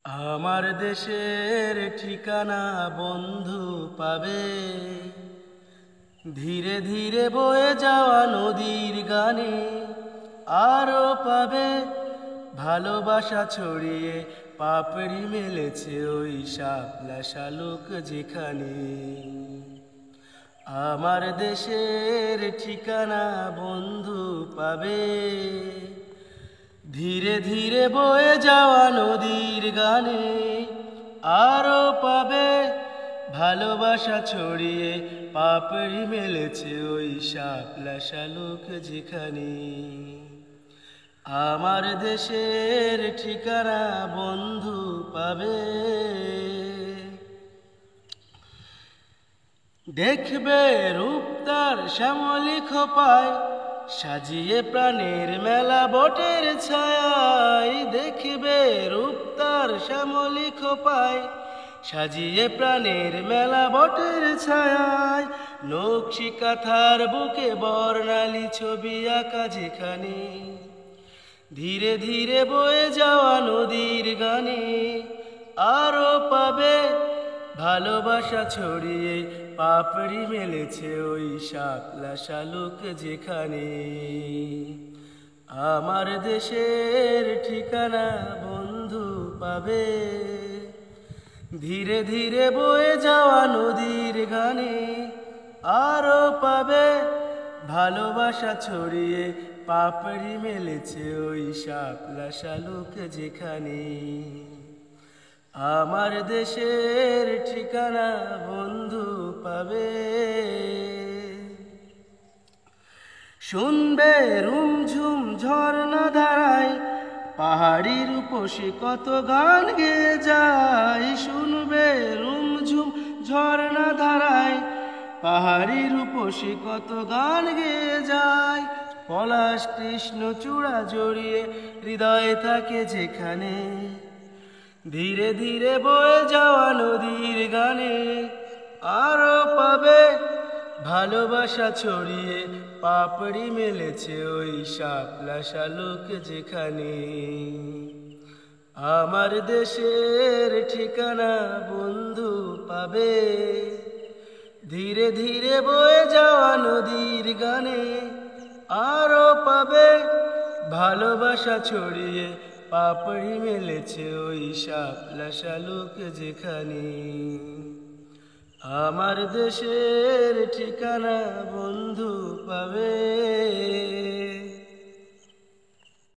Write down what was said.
আমার দেশের ঠিকানা বন্ধু পাবে, ধীরে ধীরে বয়ে যাওয়া নদীর গানে। আরো পাবে ভালোবাসা ছড়িয়ে, পাপড়ি মেলেছে ওই শাপলা শালুক যেখানে। আমার দেশের ঠিকানা বন্ধু পাবে, ধীরে ধীরে বয়ে যাওয়া নদীর গানে। আরো পাবে ভালোবাসা ছড়িয়ে, পাপড়ি মেলেছে ওই শাপলা শালুক যেখানে। আমার দেশের ঠিকানা বন্ধু পাবে। দেখবে রূপ তার শ্যামলী খোপায়, সাজিয়ে প্রাণের মেলা বটের ছায়ায়। দেখবে রূপ তার শ্যামলী খোপায়, সাজিয়ে প্রাণের মেলা বটের ছায়ায়। নকশি কাঁথার বুকে বর্ণালী ছবি আঁকা যেখানে, ধীরে ধীরে বয়ে যাওয়া নদীর গানে। আরো পাবে ভালোবাসা ছড়িয়ে, পাপড়ি মেলেছে ওই শাপলা শালুক যেখানে। আমার দেশের ঠিকানা বন্ধু পাবে, ধীরে ধীরে বয়ে যাওয়া নদীর গানে। আরো পাবে ভালোবাসা ছড়িয়ে, পাপড়ি মেলেছে ওই শাপলা শালুক যেখানে। আমার দেশের ঠিকানা বন্ধু পাবে। শুনবে রুমঝুম ঝর্ণা ধারায়, পাহাড়ি রূপসী কত গান গেয়ে যায়। শুনবে রুমঝুম ঝর্ণা ধারায়, পাহাড়ি রূপসী কত গান গেয়ে যায়। পলাশ কৃষ্ণ চূড়া জড়িয়ে হৃদয়ে থাকে যেখানে, ধীরে ধীরে বয়ে যাওয়া নদীর গানে। আরো পাবে ভালোবাসা ছড়িয়ে, পাপড়ি মেলেছে ওই শাপলা শালুক যেখানে। আমার দেশের ঠিকানা বন্ধু পাবে, ধীরে ধীরে বয়ে যাওয়া নদীর গানে। আরো পাবে ভালোবাসা ছড়িয়ে, পাপড়ি মেলেছে ওই শাপলা শালুক যেখানে। আমার দেশের ঠিকানা বন্ধু পাবে।